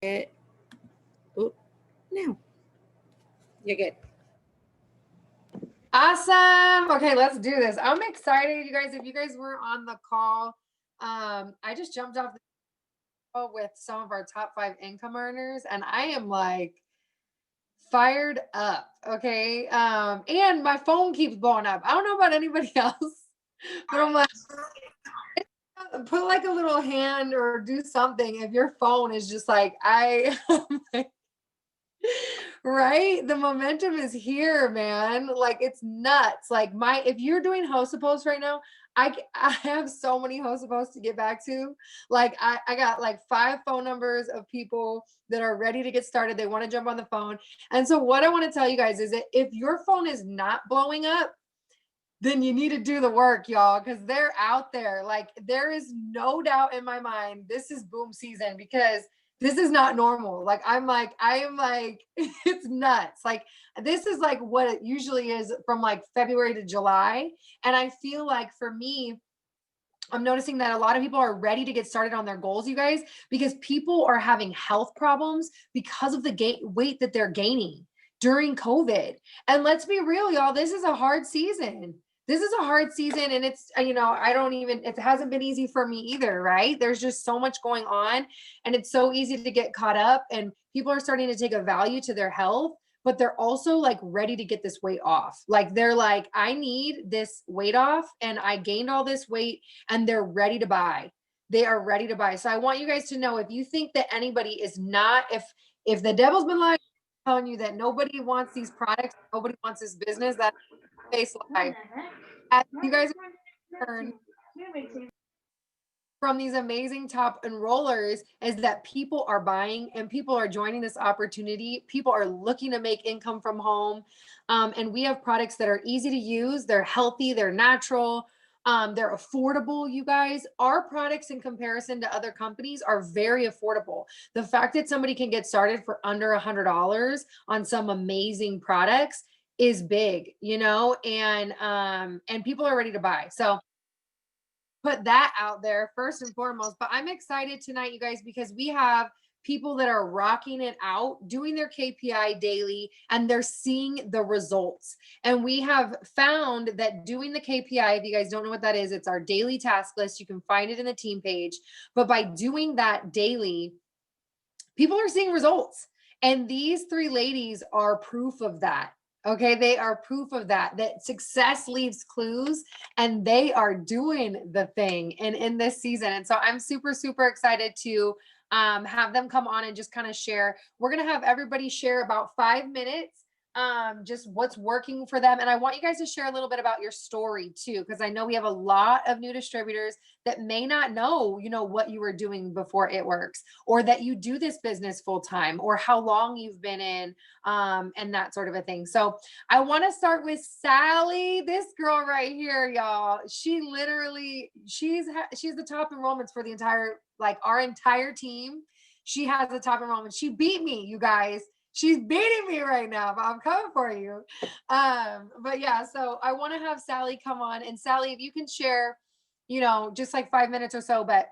it. Oh, no. You're good. Awesome. Okay, let's do this. I'm excited, you guys. If you guys were on the call, I just jumped off the call with some of our top 5 income earners, and I am like fired up. Okay. And my phone keeps blowing up. I don't know about anybody else, but I'm like, put like a little hand or do something if your phone is just like, right? The momentum is here, man. Like it's nuts. Like if you're doing host posts right now, I have so many host posts to get back to. Like I got like 5 phone numbers of people that are ready to get started. They want to jump on the phone. And so what I want to tell you guys is that if your phone is not blowing up, then you need to do the work, y'all, because they're out there. Like there is no doubt in my mind, this is boom season because this is not normal. Like I am like, it's nuts. Like this is like what it usually is from like February to July. And I feel like for me, I'm noticing that a lot of people are ready to get started on their goals, you guys, because people are having health problems because of the weight that they're gaining during COVID. And let's be real, y'all, this is a hard season. This is a hard season. And it's, it hasn't been easy for me either, right? There's just so much going on and it's so easy to get caught up and people are starting to take a value to their health, but they're also like ready to get this weight off. Like they're like, I need this weight off and I gained all this weight and they're ready to buy. They are ready to buy. So I want you guys to know if you think that anybody is not, if the devil's been lying, telling you that nobody wants these products, nobody wants this business, that's face lie. As you guys learn from these amazing top enrollers is that people are buying and people are joining this opportunity. People are looking to make income from home. And we have products that are easy to use. They're healthy, they're natural, they're affordable, you guys. Our products in comparison to other companies are very affordable. The fact that somebody can get started for under $100 on some amazing products is big, and people are ready to buy. So put that out there first and foremost. But I'm excited tonight, you guys, because we have people that are rocking it out, doing their KPI daily, and they're seeing the results. And we have found that doing the KPI, if you guys don't know what that is, it's our daily task list. You can find it in the team page. But by doing that daily, people are seeing results. And these 3 ladies are proof of that. Okay, they are proof of that success leaves clues and they are doing the thing in this season. And so I'm super, super excited to have them come on and just kind of share. We're going to have everybody share about 5 minutes, just what's working for them. And I want you guys to share a little bit about your story too, because I know we have a lot of new distributors that may not know, what you were doing before It Works, or that you do this business full time, or how long you've been in, and that sort of a thing. So I want to start with Sally, this girl right here, y'all. She literally, she's the top enrollments for the entire, like our entire team. She has the top enrollment. She beat me, you guys. She's beating me right now, but I'm coming for you. But yeah, so I want to have Sally come on. And Sally, if you can share, just like 5 minutes or so, but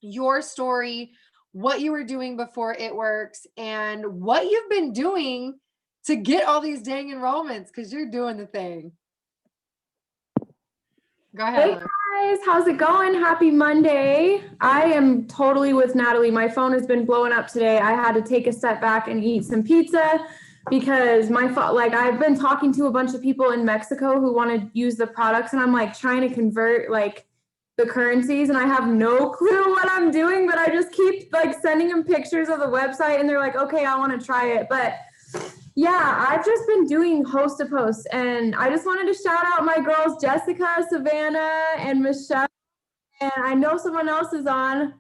your story, what you were doing before It Works, and what you've been doing to get all these dang enrollments, because you're doing the thing. Go ahead. Hey guys, how's it going? Happy Monday. I am totally with Natalie. My phone has been blowing up today. I had to take a step back and eat some pizza because I've been talking to a bunch of people in Mexico who want to use the products, and I'm like trying to convert like the currencies, and I have no clue what I'm doing, but I just keep like sending them pictures of the website and they're like, okay, I want to try it. But yeah, I've just been doing host to post, and I just wanted to shout out my girls, Jessica, Savannah, and Michelle. And I know someone else is on.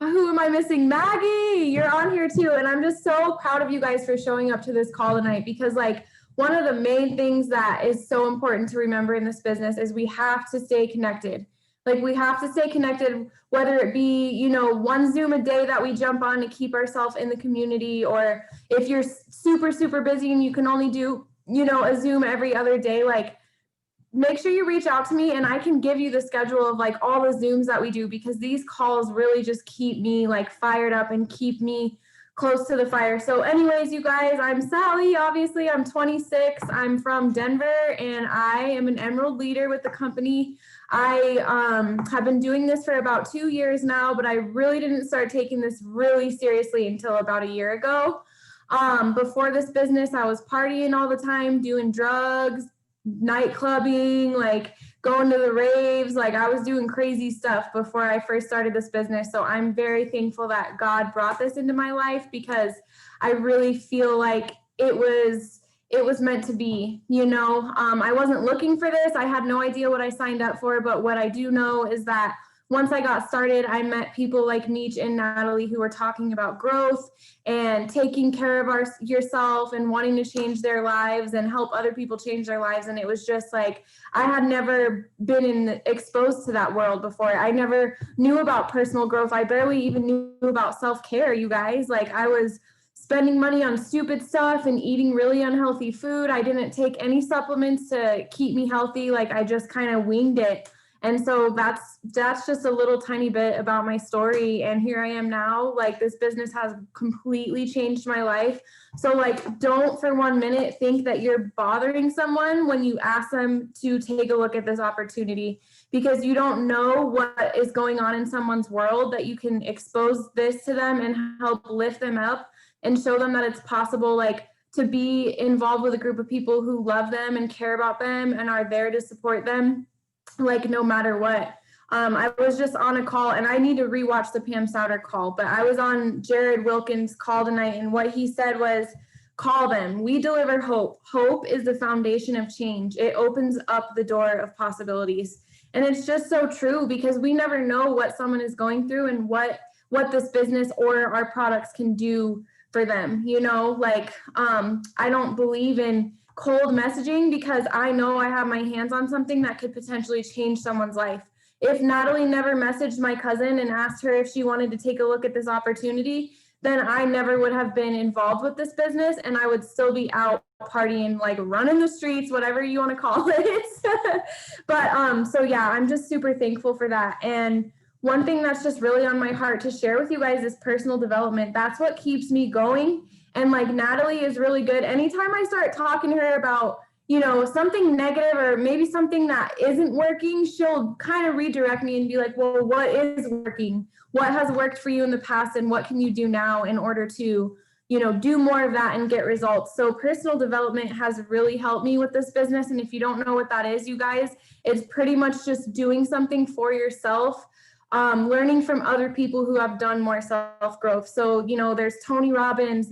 Who am I missing? Maggie, you're on here too. And I'm just so proud of you guys for showing up to this call tonight, because like one of the main things that is so important to remember in this business is we have to stay connected. Like we have to stay connected, whether it be, one Zoom a day that we jump on to keep ourselves in the community, or if you're super, super busy and you can only do, a Zoom every other day, like make sure you reach out to me and I can give you the schedule of like all the Zooms that we do, because these calls really just keep me like fired up and keep me close to the fire. So anyways, you guys, I'm Sally. Obviously, I'm 26. I'm from Denver, and I am an Emerald leader with the company. I have been doing this for about 2 years now, but I really didn't start taking this really seriously until about a year ago. Before this business, I was partying all the time, doing drugs, night clubbing, like going to the raves. Like I was doing crazy stuff before I first started this business. So I'm very thankful that God brought this into my life, because I really feel like it was meant to be, you know. I wasn't looking for this. I had no idea what I signed up for, but what I do know is that once I got started, I met people like Meech and Natalie who were talking about growth and taking care of yourself and wanting to change their lives and help other people change their lives. And it was just like, I had never been exposed to that world before. I never knew about personal growth. I barely even knew about self-care, you guys. Like I was spending money on stupid stuff and eating really unhealthy food. I didn't take any supplements to keep me healthy. Like I just kind of winged it. And so that's just a little tiny bit about my story. And here I am now. Like this business has completely changed my life. So like, don't for 1 minute think that you're bothering someone when you ask them to take a look at this opportunity, because you don't know what is going on in someone's world, that you can expose this to them and help lift them up and show them that it's possible, like to be involved with a group of people who love them and care about them and are there to support them, like no matter what. I was just on a call, and I need to rewatch the Pam Souter call, but I was on Jared Wilkins' call tonight, and what he said was, call them. We deliver hope. Hope is the foundation of change. It opens up the door of possibilities. And it's just so true, because we never know what someone is going through and what this business or our products can do for them. You know, like I don't believe in cold messaging, because I know I have my hands on something that could potentially change someone's life. If Natalie never messaged my cousin and asked her if she wanted to take a look at this opportunity, then I never would have been involved with this business, and I would still be out partying, like running the streets, whatever you want to call it. But so yeah, I'm just super thankful for that. And one thing that's just really on my heart to share with you guys is personal development. That's what keeps me going. And like Natalie is really good. Anytime I start talking to her about, you know, something negative or maybe something that isn't working, she'll kind of redirect me and be like, well, what is working? What has worked for you in the past, and what can you do now in order to, you know, do more of that and get results? So personal development has really helped me with this business. And if you don't know what that is, you guys, it's pretty much just doing something for yourself. Learning from other people who have done more self-growth. So, you know, there's Tony Robbins,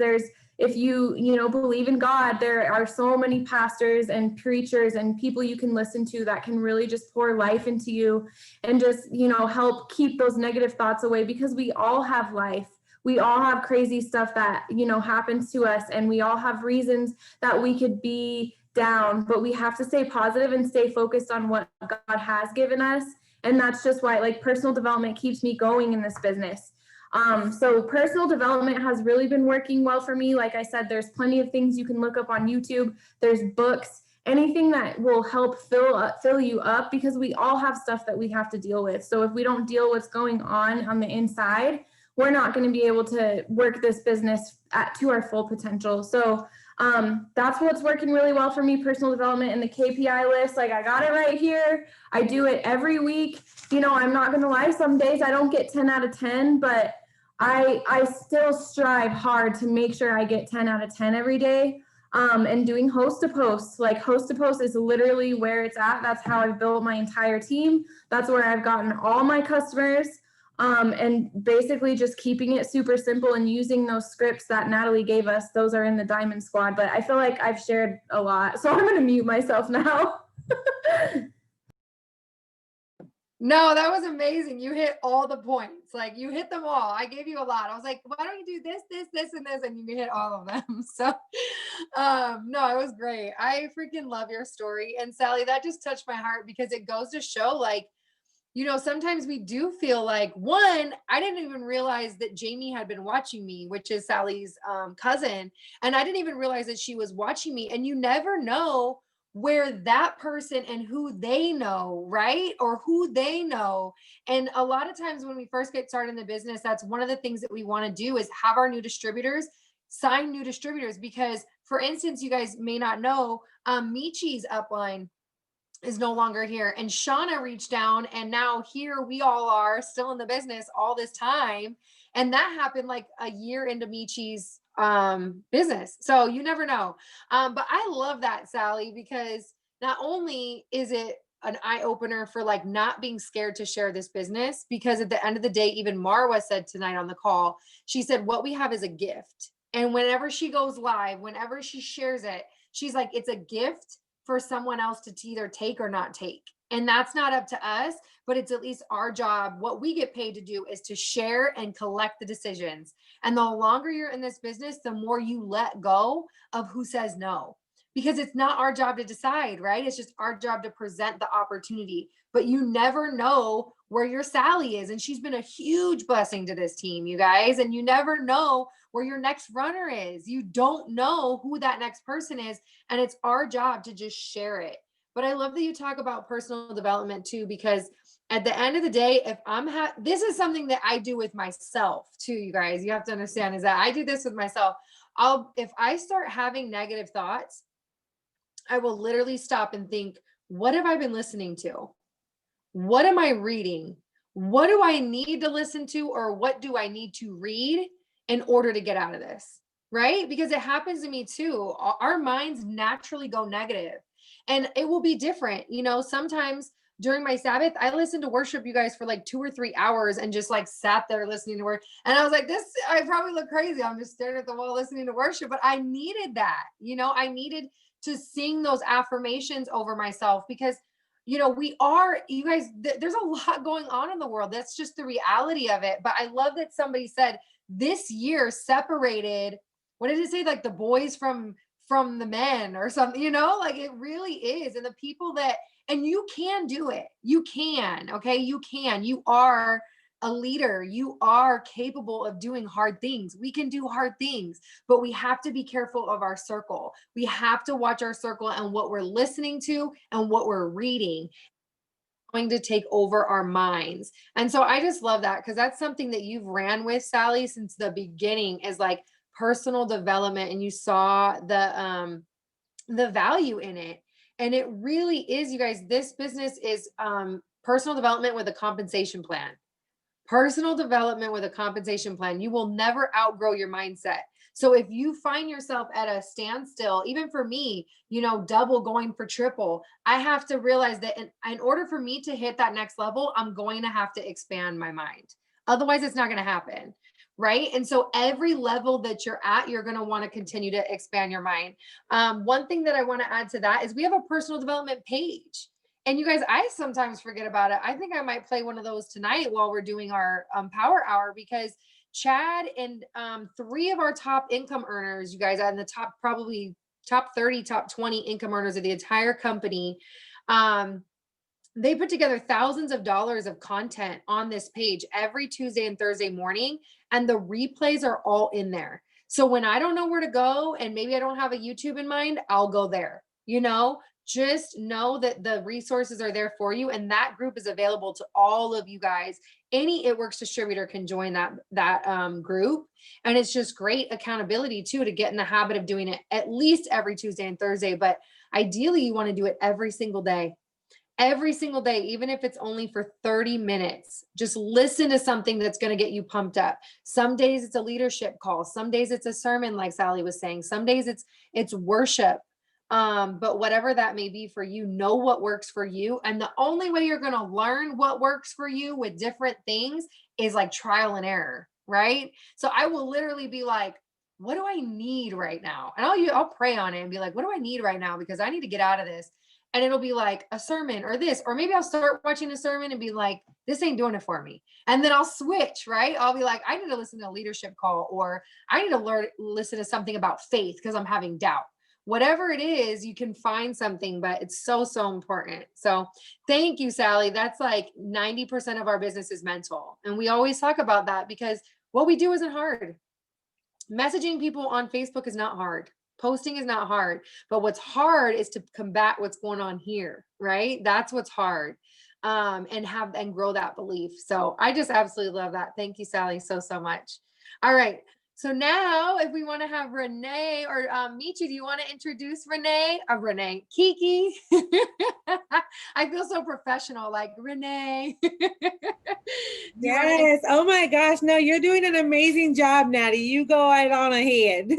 if you believe in God, there are so many pastors and preachers and people you can listen to that can really just pour life into you and just, you know, help keep those negative thoughts away, because we all have life. We all have crazy stuff that, you know, happens to us, and we all have reasons that we could be down, but we have to stay positive and stay focused on what God has given us. And that's just why, like, personal development keeps me going in this business. So personal development has really been working well for me. Like I said, there's plenty of things you can look up on YouTube. There's books, anything that will help fill you up, because we all have stuff that we have to deal with. So if we don't deal what's going on the inside, we're not going to be able to work this business to our full potential. So that's what's working really well for me, personal development and the KPI list. Like I got it right here. I do it every week. You know, I'm not going to lie. Some days I don't get 10 out of 10, but I still strive hard to make sure I get 10 out of 10 every day. And doing host to post, like host to post is literally where it's at. That's how I've built my entire team. That's where I've gotten all my customers. And basically just keeping it super simple and using those scripts that Natalie gave us. Those are in the Diamond Squad, but I feel like I've shared a lot, so I'm going to mute myself now. No, that was amazing. You hit all the points. Like you hit them all. I gave you a lot. I was like, why don't you do this, and this? And you hit all of them. So no, it was great. I freaking love your story. And Sally, that just touched my heart, because it goes to show, like, you know, sometimes we do feel like, one, I didn't even realize that Jamie had been watching me, which is Sally's cousin. And I didn't even realize that she was watching me. And you never know where that person and who they know, right? Or who they know. And a lot of times when we first get started in the business, that's one of the things that we want to do is have our new distributors sign new distributors. Because for instance, you guys may not know, Michi's upline is no longer here. And Shauna reached down, and now here we all are still in the business all this time. And that happened like a year into Michi's business. So you never know. But I love that, Sally, because not only is it an eye opener for like not being scared to share this business, because at the end of the day, even Marwa said tonight on the call, she said, what we have is a gift. And whenever she goes live, whenever she shares it, she's like, it's a gift for someone else to either take or not take. And that's not up to us, but it's at least our job. What we get paid to do is to share and collect the decisions. And the longer you're in this business, the more you let go of who says no, because it's not our job to decide, right? It's just our job to present the opportunity. But you never know where your Sally is. And she's been a huge blessing to this team, you guys. And you never know where your next runner is. You don't know who that next person is. And it's our job to just share it. But I love that you talk about personal development too, because at the end of the day, if this is something that I do with myself too, you guys, you have to understand is that I do this with myself. If I start having negative thoughts, I will literally stop and think, what have I been listening to? What am I reading? What do I need to listen to, or what do I need to read in order to get out of this? Right? Because it happens to me too. Our minds naturally go negative, and it will be different. You know, sometimes during my Sabbath, I listened to worship, you guys, for like 2 or 3 hours and just like sat there listening to work. And I was like, I probably look crazy. I'm just staring at the wall listening to worship, but I needed that. You know, I needed to sing those affirmations over myself because you guys, there's a lot going on in the world. That's just the reality of it. But I love that somebody said this year separated, what did it say? Like the boys from the men or something, like it really is. And the people and you can do it. You can, okay. You are a leader. You are capable of doing hard things. We can do hard things, but we have to be careful of our circle. We have to watch our circle and what we're listening to and what we're reading going to take over our minds. And so I just love that, because that's something that you've ran with, Sally, since the beginning, is like personal development, and you saw the value in it. And it really is, you guys, this business is personal development with a compensation plan. Personal development with a compensation plan. You will never outgrow your mindset. So if you find yourself at a standstill, even for me, double going for triple, I have to realize that in order for me to hit that next level, I'm going to have to expand my mind. Otherwise, it's not going to happen. Right. And so every level that you're at, you're going to want to continue to expand your mind. One thing that I want to add to that is we have a personal development page. And you guys, I sometimes forget about it. I think I might play one of those tonight while we're doing our power hour, because Chad and 3 of our top income earners, you guys, and the probably top 30, top 20 income earners of the entire company, they put together thousands of dollars of content on this page every Tuesday and Thursday morning, and the replays are all in there. So when I don't know where to go and maybe I don't have a YouTube in mind, I'll go there. Just know that the resources are there for you, and that group is available to all of you guys. Any It Works distributor can join that group, and it's just great accountability too, to get in the habit of doing it at least every Tuesday and Thursday. But ideally, you want to do it every single day, even if it's only for 30 minutes. Just listen to something that's going to get you pumped up. Some days it's a leadership call. Some days it's a sermon, like Sally was saying. Some days it's worship. But whatever that may be for you, know what works for you. And the only way you're going to learn what works for you with different things is like trial and error, right? So I will literally be like, what do I need right now? And I'll pray on it and be like, what do I need right now? Because I need to get out of this. And it'll be like a sermon or this, or maybe I'll start watching a sermon and be like, this ain't doing it for me. And then I'll switch, right? I'll be like, I need to listen to a leadership call, or I need to listen to something about faith because I'm having doubt. Whatever it is, you can find something, but it's so, so important. So thank you, Sally. That's like 90% of our business is mental. And we always talk about that because what we do isn't hard. Messaging people on Facebook is not hard. Posting is not hard, but what's hard is to combat what's going on here, right? That's what's hard. And grow that belief. So I just absolutely love that. Thank you, Sally, so much. All right. So now if we want to have Renee or Michi, do you want to introduce Renee? Renee, Kiki. I feel so professional, like Renee. Yes. Oh my gosh. No, you're doing an amazing job, Natty. You go right on ahead.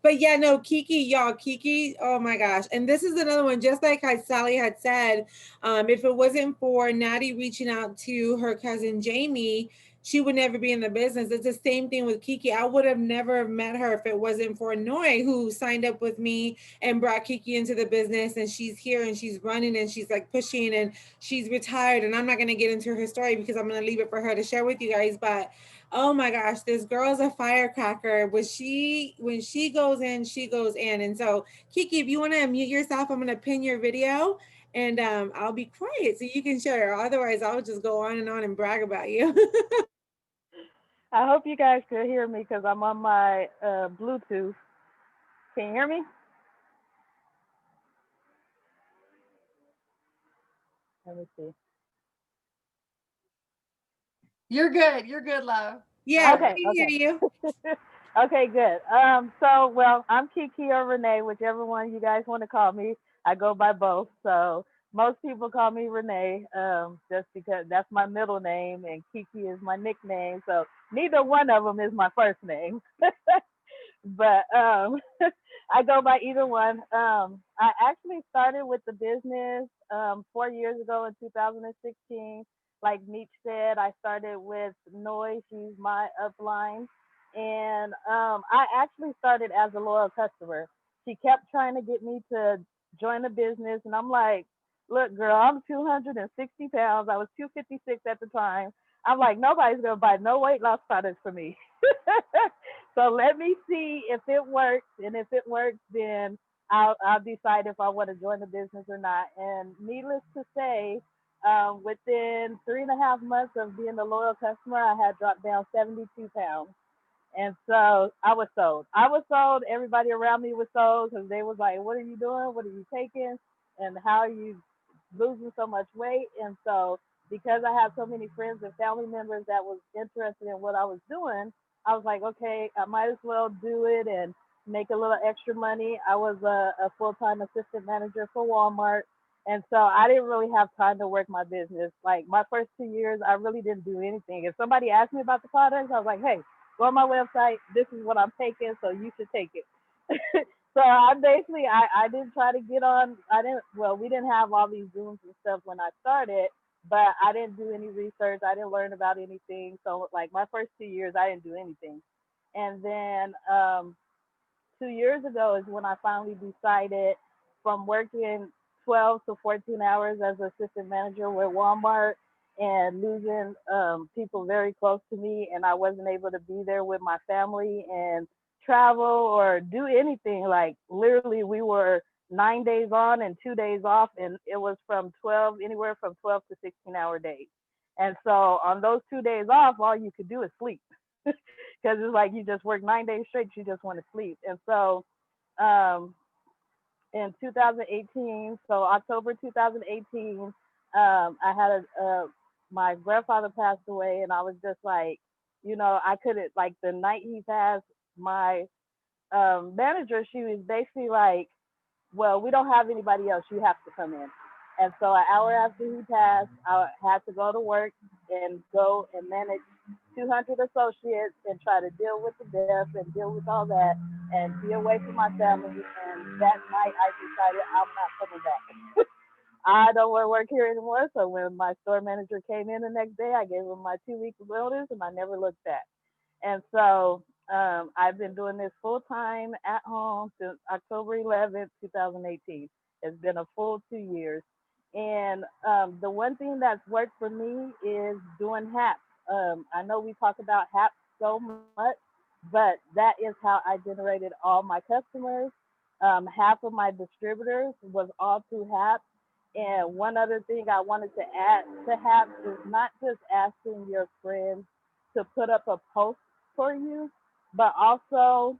But yeah, no, Kiki, y'all, Kiki. Oh my gosh. And this is another one, just like Sally had said, if it wasn't for Natty reaching out to her cousin Jamie, she would never be in the business. It's the same thing with Kiki. I would have never met her if it wasn't for Noi, who signed up with me and brought Kiki into the business. And she's here and she's running and she's like pushing and she's retired. And I'm not going to get into her story because I'm going to leave it for her to share with you guys. But oh my gosh, this girl's a firecracker. When she goes in, she goes in. And so Kiki, if you want to unmute yourself, I'm going to pin your video and I'll be quiet so you can share. Otherwise, I'll just go on and brag about you. I hope you guys could hear me because I'm on my Bluetooth. Can you hear me? Let me see. You're good. You're good, love. Yeah, Okay, we can hear you. Okay, good. Well, I'm Kiki or Renee, whichever one you guys want to call me. I go by both. So most people call me Renee, just because that's my middle name and Kiki is my nickname. So neither one of them is my first name. But I go by either one. I actually started with the business 4 years ago in 2016. Like Meech said, I started with Noi. She's my upline. And I actually started as a loyal customer. She kept trying to get me to join the business. And I'm like, look, girl, I'm 260 pounds. I was 256 at the time. I'm like, nobody's going to buy no weight loss products for me. So let me see if it works. And if it works, then I'll decide if I want to join the business or not. And needless to say, within 3.5 months of being a loyal customer, I had dropped down 72 pounds. And so I was sold. I was sold. Everybody around me was sold because they was like, what are you doing? What are you taking? And how are you losing so much weight? And so because I had so many friends and family members that was interested in what I was doing, I was like, okay, I might as well do it and make a little extra money. I was a full-time assistant manager for Walmart. And so I didn't really have time to work my business. Like my first 2 years, I really didn't do anything. If somebody asked me about the products, I was like, hey, go on my website. This is what I'm taking, so you should take it. So I didn't try to get on. We didn't have all these Zooms and stuff when I started, but I didn't do any research. I didn't learn about anything. So like my first 2 years, I didn't do anything. And then 2 years ago is when I finally decided from working 12 to 14 hours as assistant manager with Walmart and losing people very close to me, and I wasn't able to be there with my family and travel or do anything. Like literally, we were 9 days on and 2 days off, and it was from 12, anywhere from 12 to 16-hour days. And so on those 2 days off, all you could do is sleep. Because it's like you just work 9 days straight, you just want to sleep. And so um, in 2018, so October 2018, I had my grandfather passed away, and I was just like, I couldn't, like the night he passed, my manager, she was basically like, well, we don't have anybody else. You have to come in. And so an hour after he passed, I had to go to work and go and manage 200 associates and try to deal with the death and deal with all that and be away from my family. And that night I decided I'm not coming back. I don't want to work here anymore. So when my store manager came in the next day, I gave him my 2 week notice and I never looked back. And so I've been doing this full time at home since October 11th, 2018. It's been a full 2 years. And the one thing that's worked for me is doing HAP. I know we talk about HAP so much, but that is how I generated all my customers. Half of my distributors was all through HAP. And one other thing I wanted to add to HAP is not just asking your friends to put up a post for you, but also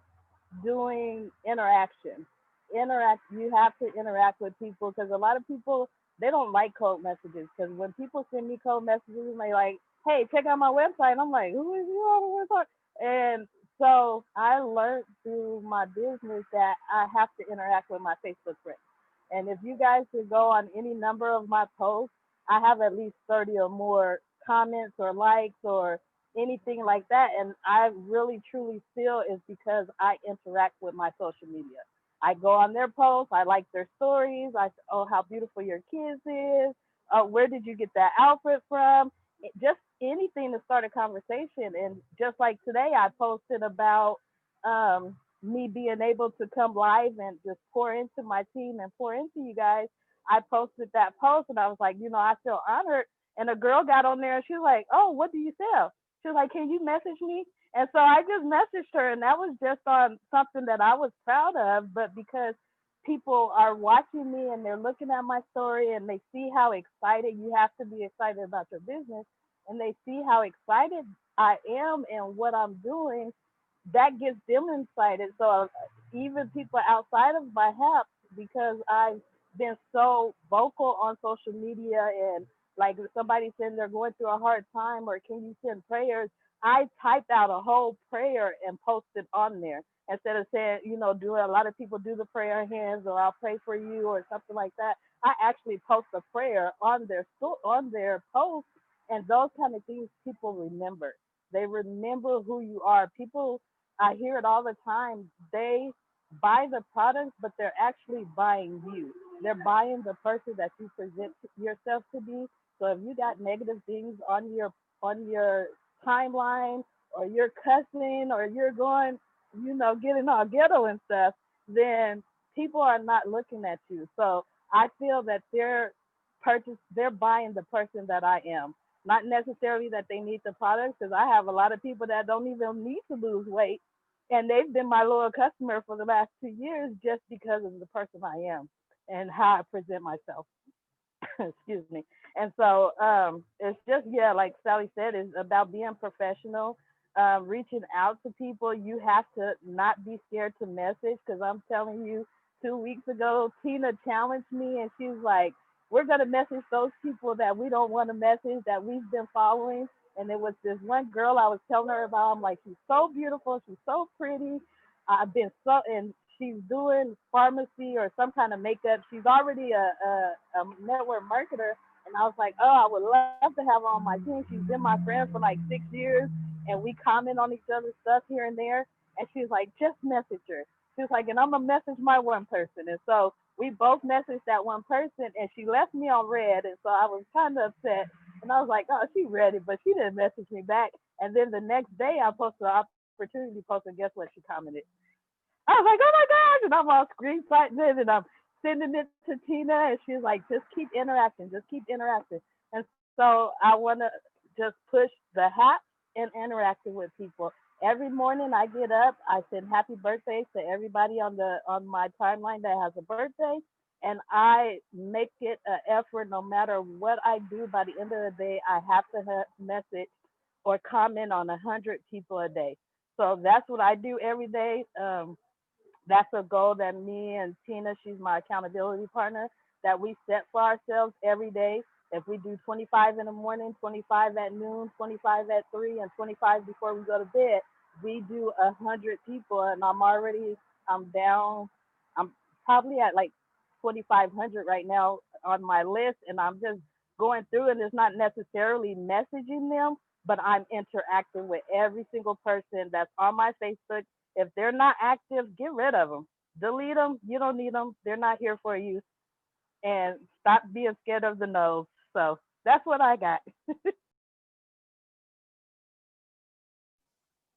doing interaction. You have to interact with people because a lot of people, they don't like cold messages. Because when people send me cold messages and they like, hey, check out my website, I'm like, who is you on the website? And so I learned through my business that I have to interact with my Facebook friends. And if you guys could go on any number of my posts, I have at least 30 or more comments or likes or anything like that. And I really truly feel is because I interact with my social media. I go on their posts, I like their stories. Oh, how beautiful your kids is. Where did you get that outfit from? Just anything to start a conversation. And just like today, I posted about me being able to come live and just pour into my team and pour into you guys. I posted that post and I was like, I feel honored. And a girl got on there and she was like, oh, what do you sell? She was like, can you message me? And so I just messaged her, and that was just on something that I was proud of. But because people are watching me and they're looking at my story and they see how excited, you have to be excited about your business, and they see how excited I am and what I'm doing, that gets them excited. So even people outside of my help, because I've been so vocal on social media, and like if somebody saying they're going through a hard time or can you send prayers, I typed out a whole prayer and posted on there instead of saying, doing a lot of people do the prayer hands or I'll pray for you or something like that. I actually post a prayer on their post, and those kind of things people remember. They remember who you are. People, I hear it all the time. They buy the products, but they're actually buying you. They're buying the person that you present yourself to be. So if you got negative things on your timeline, or you're cussing, or you're going, getting all ghetto and stuff, then people are not looking at you. So I feel that they're buying the person that I am. Not necessarily that they need the products, because I have a lot of people that don't even need to lose weight. And they've been my loyal customer for the last 2 years just because of the person I am and how I present myself. Excuse me. And so it's just, yeah, like Sally said, it's about being professional, reaching out to people. You have to not be scared to message, because I'm telling you, 2 weeks ago, Tina challenged me and she was like, we're going to message those people that we don't want to message, that we've been following. And it was this one girl I was telling her about. I'm like, she's so beautiful. She's so pretty. And she's doing pharmacy or some kind of makeup. She's already a network marketer. And I was like, oh, I would love to have her on my team. She's been my friend for like 6 years, and we comment on each other's stuff here and there. And she's like, just message her. She was like, and I'm going to message my one person. And so we both messaged that one person, and she left me on red. And so I was kind of upset. And I was like, oh, she read it, but she didn't message me back. And then the next day I posted an opportunity post, and guess what? She commented. I was like, oh my gosh. And I'm all screenshotting it, and I'm sending it to Tina. And she's like, just keep interacting. Just keep interacting. And so I want to just push the hat and interacting with people. Every morning I get up, I send happy birthdays to everybody on my timeline that has a birthday. And I make it an effort, no matter what I do, by the end of the day, I have to message or comment on 100 people a day. So that's what I do every day. That's a goal that me and Tina, she's my accountability partner, that we set for ourselves every day. If we do 25 in the morning, 25 at noon, 25 at 3, and 25 before we go to bed, we do 100 people. And I'm down, I'm probably at like 2,500 right now on my list. And I'm just going through, and it's not necessarily messaging them, but I'm interacting with every single person that's on my Facebook. If they're not active, get rid of them. Delete them. You don't need them. They're not here for you. And stop being scared of the no. So that's what I got.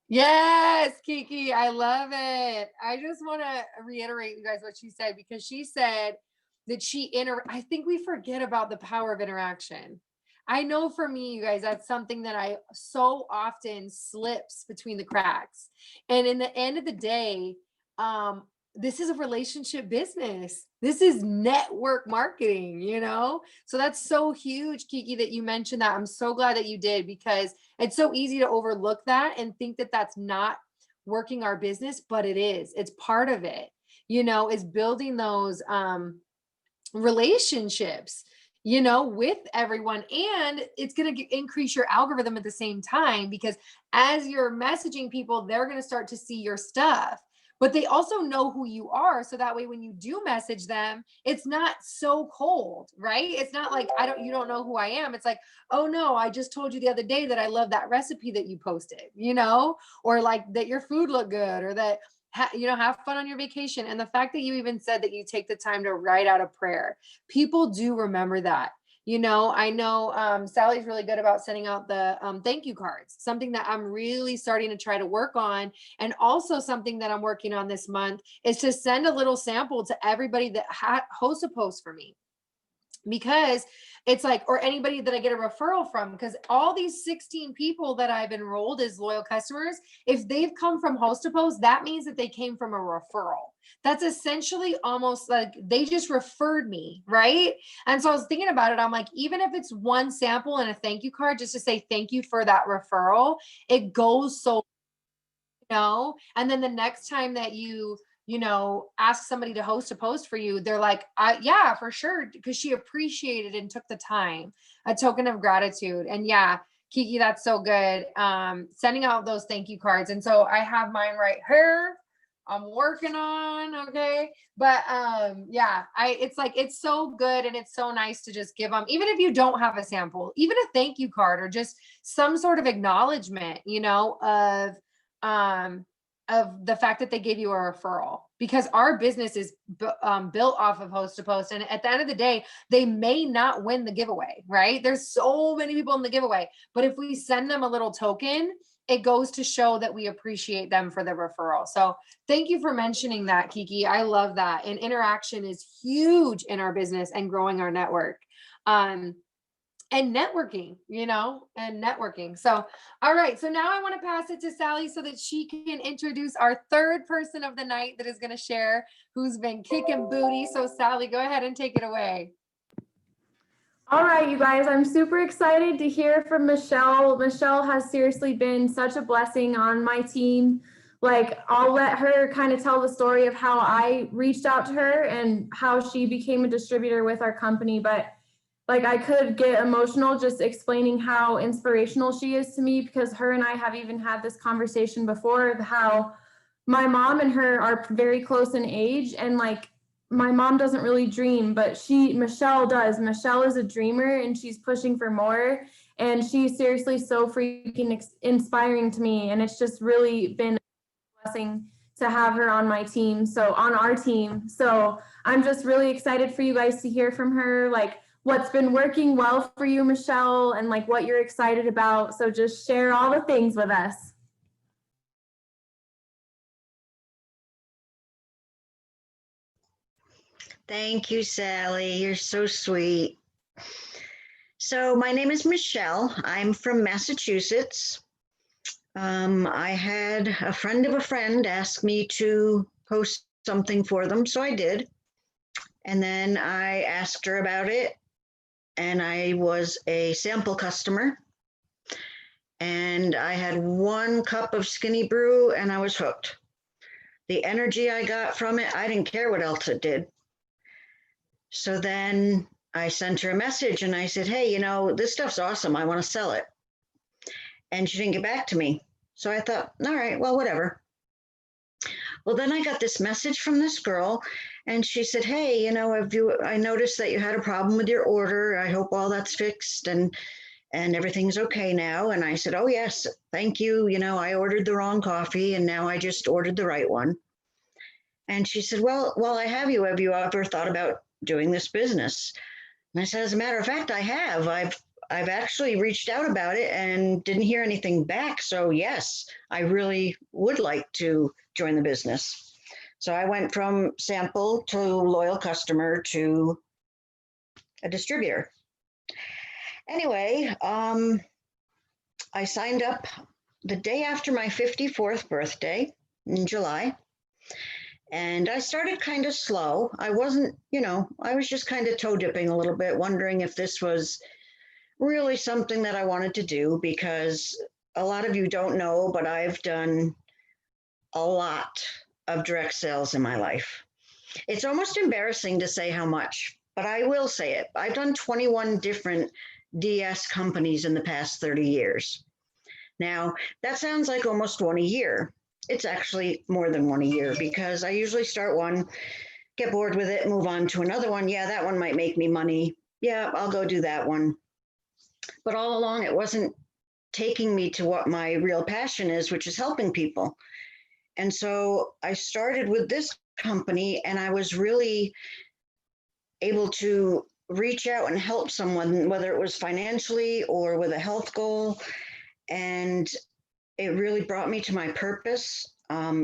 Yes, Kiki, I love it. I just want to reiterate, you guys, what she said, because she said that I think we forget about the power of interaction. I know for me, you guys, that's something that I so often slips between the cracks. And in the end of the day, this is a relationship business. This is network marketing, So that's so huge, Kiki, that you mentioned that. I'm so glad that you did, because it's so easy to overlook that and think that that's not working our business, but it's part of it, is building those relationships, with everyone. And it's going to increase your algorithm at the same time, because as you're messaging people, they're going to start to see your stuff, but they also know who you are. So that way, when you do message them, it's not so cold, right? It's not like, you don't know who I am. It's like, oh no, I just told you the other day that I love that recipe that you posted, or like that your food looked good, or that, have fun on your vacation. And the fact that you even said that you take the time to write out a prayer, people do remember that. I know Sally's really good about sending out the thank you cards, something that I'm really starting to try to work on. And also something that I'm working on this month is to send a little sample to everybody that hosts a post for me. Because it's like, or anybody that I get a referral from, because all these 16 people that I've enrolled as loyal customers, if they've come from Host to Post, that means that they came from a referral. That's essentially almost like they just referred me, right? And so I was thinking about it. I'm like, even if it's one sample and a thank you card, just to say thank you for that referral, it goes so, and then the next time that you ask somebody to host a post for you, they're like, yeah, for sure. Because she appreciated and took the time, a token of gratitude. And yeah, Kiki, that's so good. Sending out those thank you cards. And so I have mine right here. I'm working on, okay. But yeah, it's like, it's so good. And it's so nice to just give them, even if you don't have a sample, even a thank you card, or just some sort of acknowledgement, of the fact that they gave you a referral, because our business is built off of Host to Post. And at the end of the day, they may not win the giveaway, right? There's so many people in the giveaway, but if we send them a little token, it goes to show that we appreciate them for the referral. So thank you for mentioning that, Kiki. I love that. And interaction is huge in our business and growing our network. And networking, and networking. So, all right. So now I want to pass it to Sally so that she can introduce our third person of the night that is going to share, who's been kicking booty. So Sally, go ahead and take it away. All right, you guys, I'm super excited to hear from Michelle. Michelle has seriously been such a blessing on my team. Like, I'll let her kind of tell the story of how I reached out to her and how she became a distributor with our company. But like, I could get emotional just explaining how inspirational she is to me, because her and I have even had this conversation before of how my mom and her are very close in age. And like, my mom doesn't really dream, but Michelle does. Michelle is a dreamer and she's pushing for more. And she's seriously so freaking inspiring to me. And it's just really been a blessing to have her on my team. So on our team. So I'm just really excited for you guys to hear from her. Like, what's been working well for you, Michelle, and like what you're excited about. So just share all the things with us. Thank you, Sally. You're so sweet. So my name is Michelle. I'm from Massachusetts. I had a friend of a friend ask me to post something for them, so I did. And then I asked her about it. And I was a sample customer, and I had 1 cup of Skinny Brew and I was hooked. The energy I got from it, I didn't care what else it did. So then I sent her a message and I said, hey, this stuff's awesome. I want to sell it. And she didn't get back to me. So I thought, all right, well, whatever. Well, then I got this message from this girl, and she said, hey, I noticed that you had a problem with your order. I hope all that's fixed and everything's okay now. And I said, oh, yes, thank you. I ordered the wrong coffee and now I just ordered the right one. And she said, well, I have you ever thought about doing this business? And I said, as a matter of fact, I have. I've actually reached out about it and didn't hear anything back. So yes, I really would like to join the business. So I went from sample to loyal customer to a distributor. Anyway, I signed up the day after my 54th birthday in July. And I started kind of slow. I wasn't, I was just kind of toe dipping a little bit, wondering if this was really something that I wanted to do, because a lot of you don't know, but I've done a lot of direct sales in my life. It's almost embarrassing to say how much, but I will say it. I've done 21 different DS companies in the past 30 years. Now, that sounds like almost one a year. It's actually more than one a year because I usually start one, get bored with it, move on to another one. Yeah, that one might make me money. Yeah, I'll go do that one. But all along, it wasn't taking me to what my real passion is, which is helping people. And so I started with this company, and I was really able to reach out and help someone, whether it was financially or with a health goal. And it really brought me to my purpose.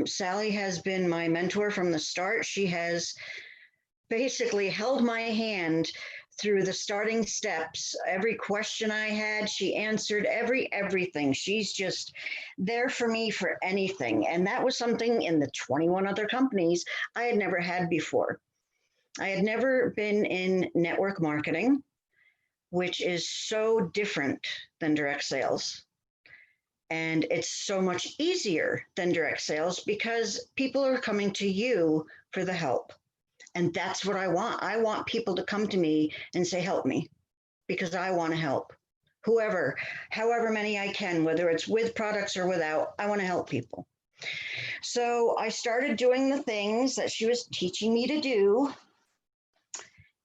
Sally has been my mentor from the start. She has basically held my hand through the starting steps. Every question I had, she answered everything. She's just there for me for anything. And that was something in the 21 other companies I had never had before. I had never been in network marketing, which is so different than direct sales. And it's so much easier than direct sales because people are coming to you for the help. And that's what I want. I want people to come to me and say, help me, because I want to help. Whoever, however many I can, whether it's with products or without, I want to help people. So I started doing the things that she was teaching me to do.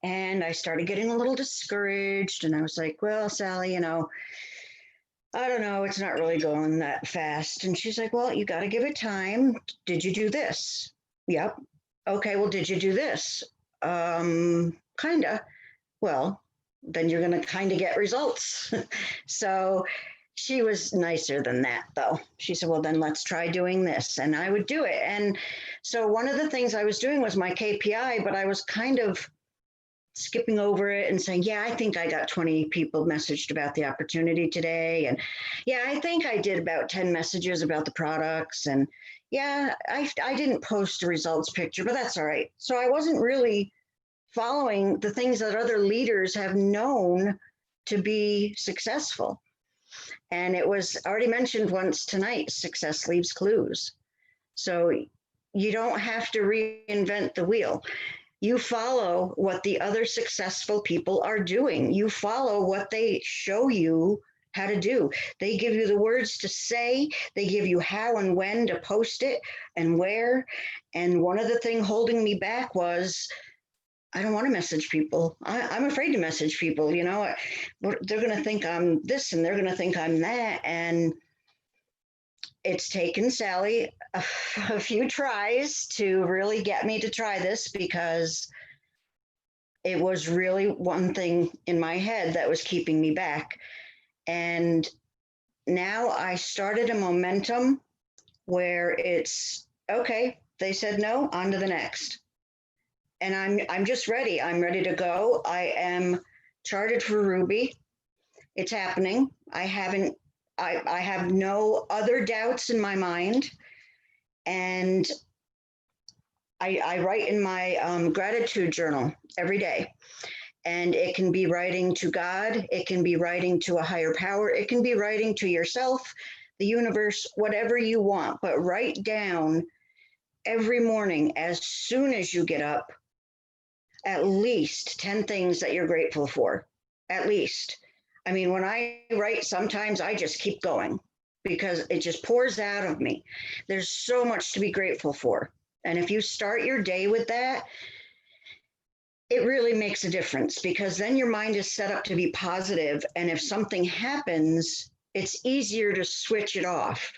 And I started getting a little discouraged. And I was like, well, Sally, I don't know, it's not really going that fast. And she's like, well, you got to give it time. Did you do this? Yep. Okay, well, did you do this? Kinda. Well, then you're going to kind of get results. So she was nicer than that, though. She said, well, then let's try doing this. And I would do it. And so one of the things I was doing was my KPI, but I was kind of skipping over it and saying, yeah, I think I got 20 people messaged about the opportunity today. And yeah, I think I did about 10 messages about the products. And yeah, I didn't post a results picture, but that's all right. So I wasn't really following the things that other leaders have known to be successful. And it was already mentioned once tonight, success leaves clues. So you don't have to reinvent the wheel. You follow what the other successful people are doing. You follow what they show you how to do. They give you the words to say. They give you how and when to post it and where. And one of the things holding me back was, I don't want to message people. I'm afraid to message people. They're going to think I'm this and they're going to think I'm that. And it's taken Sally a few tries to really get me to try this, because it was really one thing in my head that was keeping me back. And now I started a momentum where it's okay. They said no, on to the next. And I'm just ready. I'm ready to go. I am charted for Ruby. It's happening. I have no other doubts in my mind. And I write in my gratitude journal every day. And it can be writing to God. It can be writing to a higher power. It can be writing to yourself, the universe, whatever you want. But write down every morning, as soon as you get up, at least 10 things that you're grateful for, at least. I mean, when I write, sometimes I just keep going because it just pours out of me. There's so much to be grateful for. And if you start your day with that, it really makes a difference, because then your mind is set up to be positive. And if something happens, it's easier to switch it off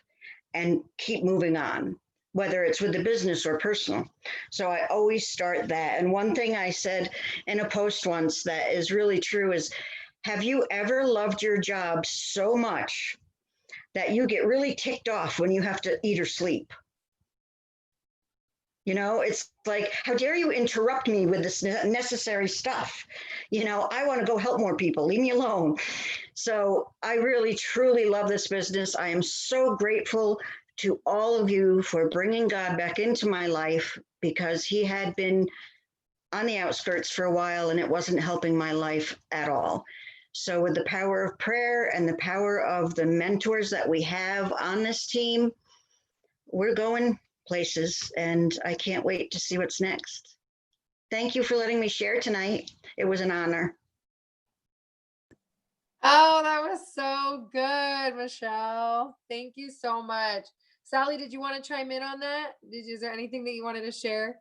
and keep moving on, whether it's with the business or personal. So I always start that. And one thing I said in a post once that is really true is, have you ever loved your job so much that you get really ticked off when you have to eat or sleep? It's like, how dare you interrupt me with this necessary stuff? I want to go help more people. Leave me alone. So I really, truly love this business. I am so grateful to all of you for bringing God back into my life, because he had been on the outskirts for a while and it wasn't helping my life at all. So with the power of prayer and the power of the mentors that we have on this team, we're going places, and I can't wait to see what's next. Thank you for letting me share tonight. It was an honor. Oh, that was so good, Michelle. Thank you so much. Sally, did you want to chime in on that? Is there anything that you wanted to share?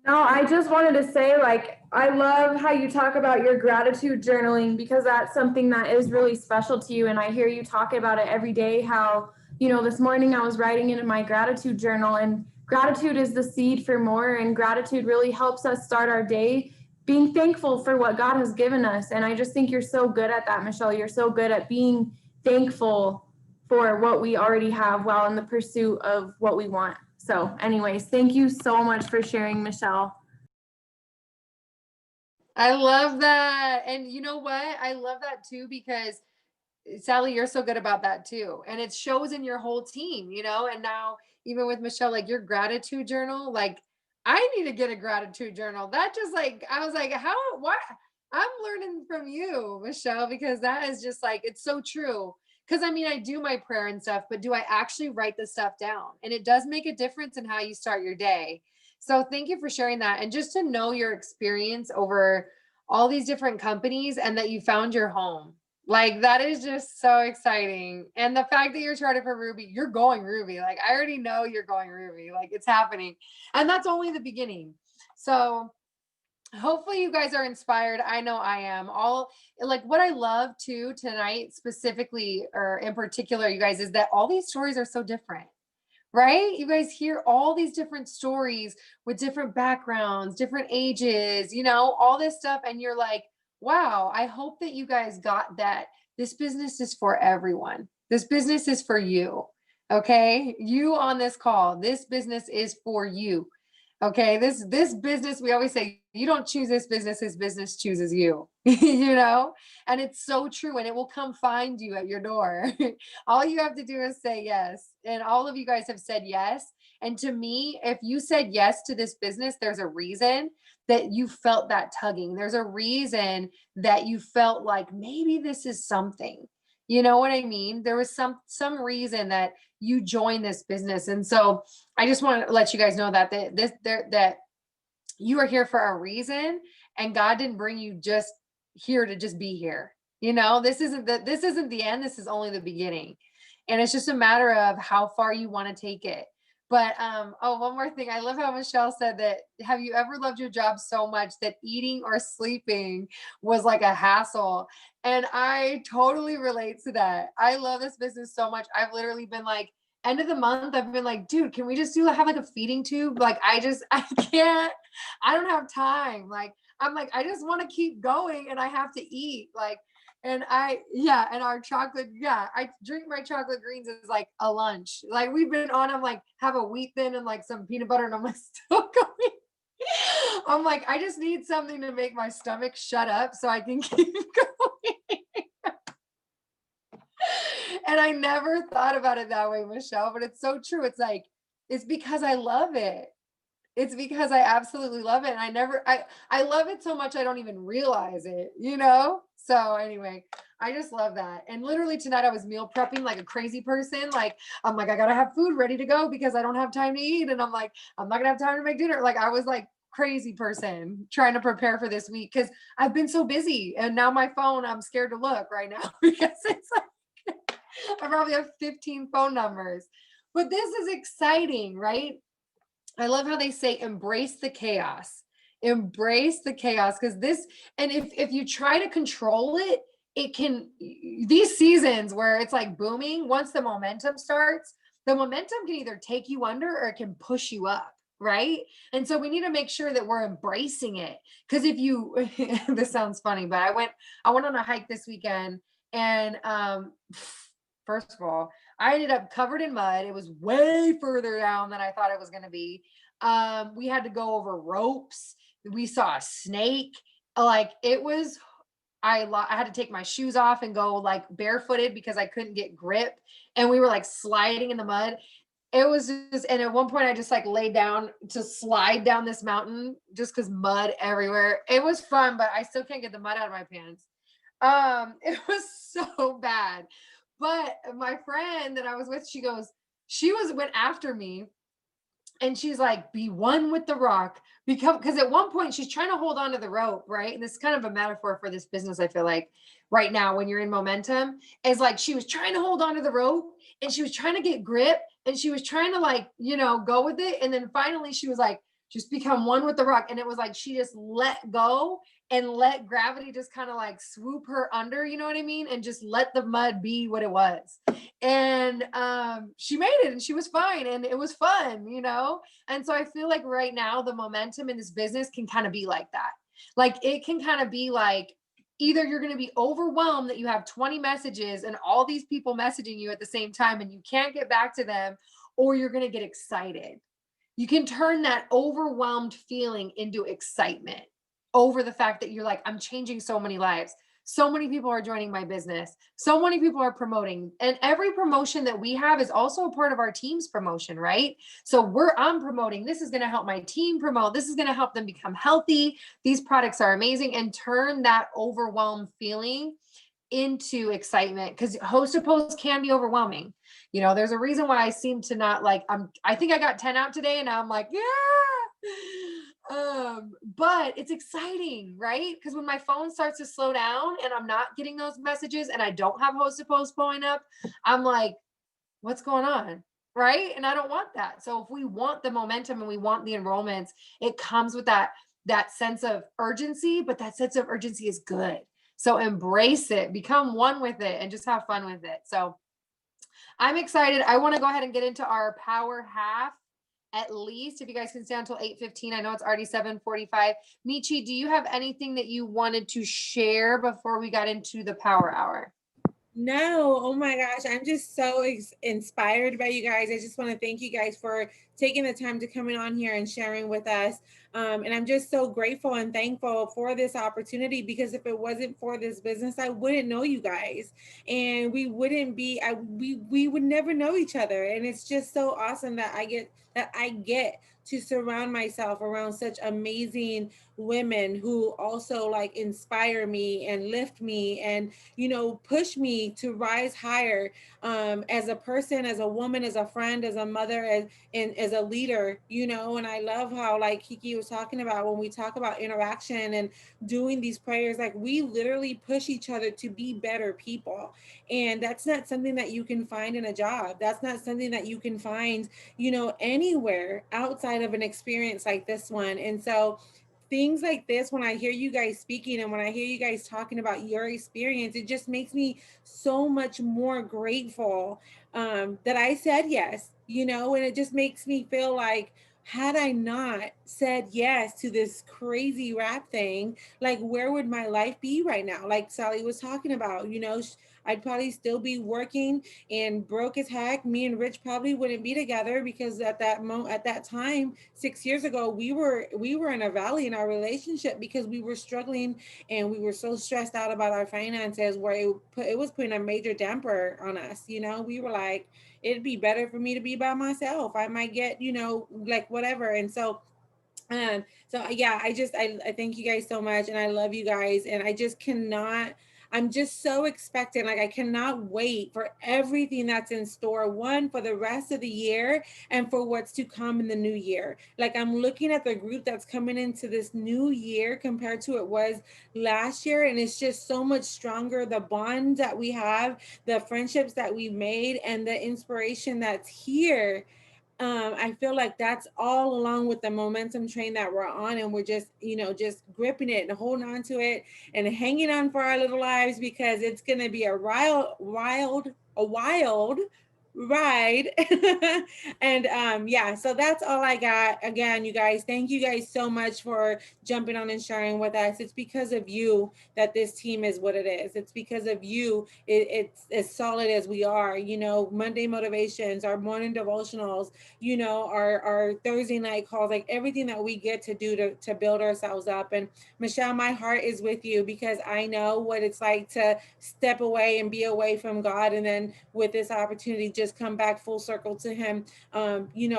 No, I just wanted to say, like, I love how you talk about your gratitude journaling because that's something that is really special to you. And I hear you talk about it every day. How, this morning I was writing it in my gratitude journal, and gratitude is the seed for more. And gratitude really helps us start our day being thankful for what God has given us. And I just think you're so good at that, Michelle. You're so good at being thankful for what we already have while in the pursuit of what we want. So anyways, thank you so much for sharing, Michelle. I love that. And you know what? I love that too, because Sally, you're so good about that too. And it shows in your whole team, and now even with Michelle, like your gratitude journal, like I need to get a gratitude journal. That just like, I was like, what? I'm learning from you, Michelle, because that is just like, it's so true. Because I mean, I do my prayer and stuff, but do I actually write the stuff down? And it does make a difference in how you start your day. So thank you for sharing that. And just to know your experience over all these different companies and that you found your home. Like that is just so exciting. And the fact that you're charted for Ruby, you're going Ruby. Like I already know you're going Ruby. Like it's happening. And that's only the beginning. So hopefully you guys are inspired. I know I am. All like what I love too tonight specifically or in particular, you guys, is that all these stories are so different. Right? You guys hear all these different stories with different backgrounds, different ages, all this stuff. And you're like, wow, I hope that you guys got that. This business is for everyone. This business is for you. Okay. You on this call, this business is for you. Okay. This business, we always say, you don't choose this business chooses you, and it's so true. And it will come find you at your door. All you have to do is say yes. And all of you guys have said yes. And to me, if you said yes to this business, there's a reason that you felt that tugging. There's a reason that you felt like maybe this is something. You know what I mean? There was some reason that you joined this business. And so I just want to let you guys know that that you are here for a reason, and God didn't bring you just here to just be here. This isn't the end. This is only the beginning. And it's just a matter of how far you want to take it. But one more thing. I love how Michelle said that, have you ever loved your job so much that eating or sleeping was like a hassle? And I totally relate to that. I love this business so much. I've literally been like, end of the month, I've been like, dude, can we just have like a feeding tube? Like, I can't, I don't have time. Like, I'm like, I just want to keep going and I have to eat. Like, and and our chocolate, I drink my chocolate greens as like a lunch. Like we've been on, I'm like, have a wheat thin and like some peanut butter, and I'm like still going. I'm like, I just need something to make my stomach shut up so I can keep going. And I never thought about it that way, Michelle, but it's so true. It's like, it's because I love it. It's because I absolutely love it. And I love it so much I don't even realize it, So anyway, I just love that. And literally tonight I was meal prepping like a crazy person. Like, I'm like, I gotta have food ready to go because I don't have time to eat. And I'm like, I'm not gonna have time to make dinner. Like I was like crazy person trying to prepare for this week because I've been so busy. And now my phone, I'm scared to look right now because it's like, I probably have 15 phone numbers. But this is exciting, right? I love how they say embrace the chaos. Embrace the chaos, because this, and if you try to control it, it can, these seasons where it's like booming, once the momentum starts, the momentum can either take you under or it can push you up, right? And so we need to make sure that we're embracing it. Because if you, this sounds funny, but I went on a hike this weekend, and first of all, I ended up covered in mud. It was way further down than I thought it was going to be. We had to go over ropes. We saw a snake. Like it was, I had to take my shoes off and go like barefooted because I couldn't get grip. And we were like sliding in the mud. It was just, and at one point I just like laid down to slide down this mountain just because mud everywhere. It was fun, but I still can't get the mud out of my pants. It was so bad. But my friend that I was with, she went after me And she's like, be one with the rock. Because at one point she's trying to hold on to the rope, right? And this is kind of a metaphor for this business, I feel like right now when you're in momentum, is like she was trying to hold on to the rope and she was trying to get grip and she was trying to like, go with it. And then finally she was like, just become one with the rock. And it was like she just let go and let gravity just kind of like swoop her under, you know what I mean? And just let the mud be what it was. And she made it and she was fine and it was fun, And so I feel like right now the momentum in this business can kind of be like that. Like it can kind of be like either you're going to be overwhelmed that you have 20 messages and all these people messaging you at the same time and you can't get back to them, or you're going to get excited. You can turn that overwhelmed feeling into excitement over the fact that you're like, I'm changing so many lives. So many people are joining my business. So many people are promoting. And every promotion that we have is also a part of our team's promotion, right? So I'm promoting. This is going to help my team promote. This is going to help them become healthy. These products are amazing, and turn that overwhelmed feeling into excitement, because host to post can be overwhelming. There's a reason why I seem to not like, I think I got 10 out today and now I'm like, yeah. But it's exciting, right? Because when my phone starts to slow down and I'm not getting those messages and I don't have host to post blowing up, I'm like, what's going on? Right. And I don't want that. So if we want the momentum and we want the enrollments, it comes with that sense of urgency, but that sense of urgency is good. So embrace it, become one with it, and just have fun with it. So I'm excited. I want to go ahead and get into our power half, at least, if you guys can stay until 8:15. I know it's already 7:45. Michi, do you have anything that you wanted to share before we got into the power hour? No, oh my gosh, I'm just so inspired by you guys. I just want to thank you guys for taking the time to coming on here and sharing with us. And I'm just so grateful and thankful for this opportunity, because if it wasn't for this business, I wouldn't know you guys, and we wouldn't be, we would never know each other. And it's just so awesome that I get to surround myself around such amazing women who also like inspire me and lift me and push me to rise higher, as a person, as a woman, as a friend, as a mother, and as a leader. And I love how, like Kiki was talking about, when we talk about interaction and doing these prayers, like we literally push each other to be better people. And that's not something that you can find in a job. That's not something that you can find anywhere outside of an experience like this one. And so things like this, when I hear you guys speaking and when I hear you guys talking about your experience, it just makes me so much more grateful that I said yes, and it just makes me feel like, had I not said yes to this crazy rap thing, like where would my life be right now? Like Sally was talking about, I'd probably still be working and broke as heck. Me and Rich probably wouldn't be together, because at that time 6 years ago, we were in a valley in our relationship, because we were struggling and we were so stressed out about our finances, where it was putting a major damper on us. We were like, it'd be better for me to be by myself. I might get like whatever. And so yeah, I thank you guys so much, and I love you guys, and I'm just so expectant. Like I cannot wait for everything that's in store, one, for the rest of the year and for what's to come in the new year. Like I'm looking at the group that's coming into this new year compared to it was last year, and it's just so much stronger. The bonds that we have, the friendships that we made, and the inspiration that's here. I feel like that's all along with the momentum train that we're on, and we're just, just gripping it and holding on to it and hanging on for our little lives, because it's going to be a wild ride. And yeah, so that's all I got. Again, you guys, thank you guys so much for jumping on and sharing with us. It's because of you that this team is what it is. It's because of you it's as solid as we are. Monday motivations, our morning devotionals, our Thursday night calls, like everything that we get to do to build ourselves up. And Michelle, my heart is with you, because I know what it's like to step away and be away from God, and then with this opportunity, just just come back full circle to him.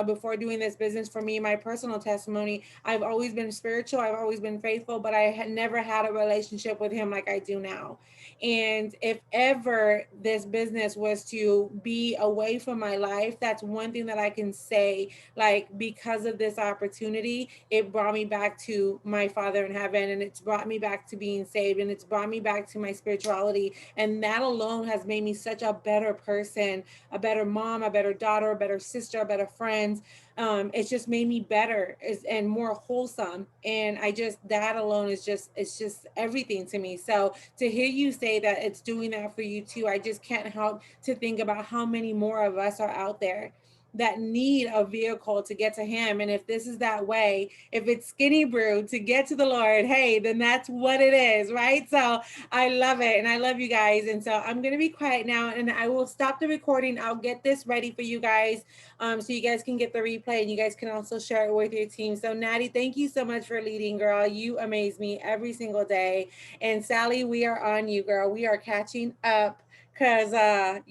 Before doing this business, for me, my personal testimony, I've always been spiritual, I've always been faithful, but I had never had a relationship with him like I do now. And if ever this business was to be away from my life, that's one thing that I can say, like, because of this opportunity, it brought me back to my Father in heaven, and it's brought me back to being saved, and it's brought me back to my spirituality. And that alone has made me such a better person, a better mom, a better daughter, a better sister, a better friend. It's just made me better and more wholesome. And that alone is it's just everything to me. So to hear you say that it's doing that for you too, I just can't help to think about how many more of us are out there that need a vehicle to get to him. And if this is that way, if it's Skinny Brew to get to the Lord, hey, then that's what it is, right? So I love it, and I love you guys. And so I'm going to be quiet now, and I will stop the recording. I'll get this ready for you guys, so you guys can get the replay, and you guys can also share it with your team. So Natty, thank you so much for leading, girl. You amaze me every single day. And Sally, we are on you, girl. We are catching up. Cause I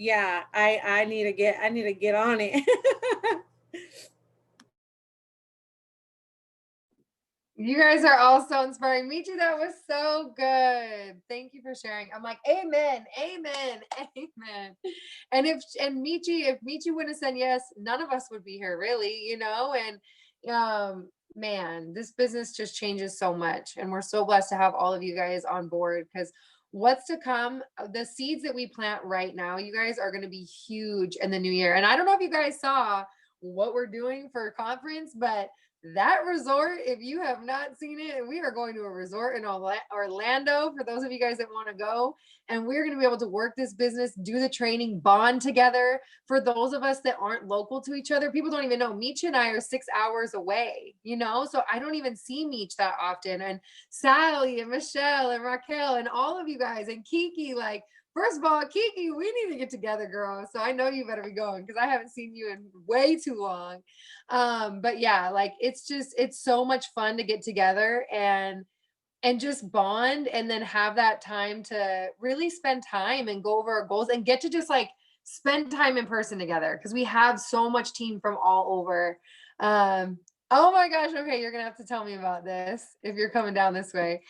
need to get on it. You guys are all so inspiring. Michi, that was so good. Thank you for sharing. I'm like, amen, amen, amen. And if Michi wouldn't have said yes, none of us would be here, really, And man, this business just changes so much. And we're so blessed to have all of you guys on board, because what's to come, the seeds that we plant right now, you guys, are going to be huge in the new year. And I don't know if you guys saw what we're doing for a conference, but that resort, if you have not seen it, we are going to a resort in Orlando for those of you guys that want to go. And we're going to be able to work this business, do the training, bond together. For those of us that aren't local to each other, people don't even know Meech and I are 6 hours away, so I don't even see Meech that often. And Sally and Michelle and Raquel and all of you guys and Kiki, like, first of all, Kiki, we need to get together, girl. So I know you better be going, because I haven't seen you in way too long. But yeah, like, it's so much fun to get together and just bond, and then have that time to really spend time and go over our goals and get to just like spend time in person together, because we have so much team from all over. Oh my gosh. Okay. You're going to have to tell me about this if you're coming down this way.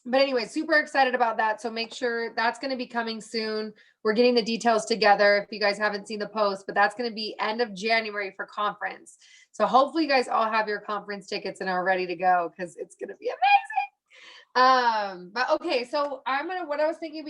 But anyway, super excited about that. So make sure that's going to be coming soon. We're getting the details together if you guys haven't seen the post, but that's going to be end of January for conference. So hopefully you guys all have your conference tickets and are ready to go, because it's going to be amazing. But okay, so what I was thinking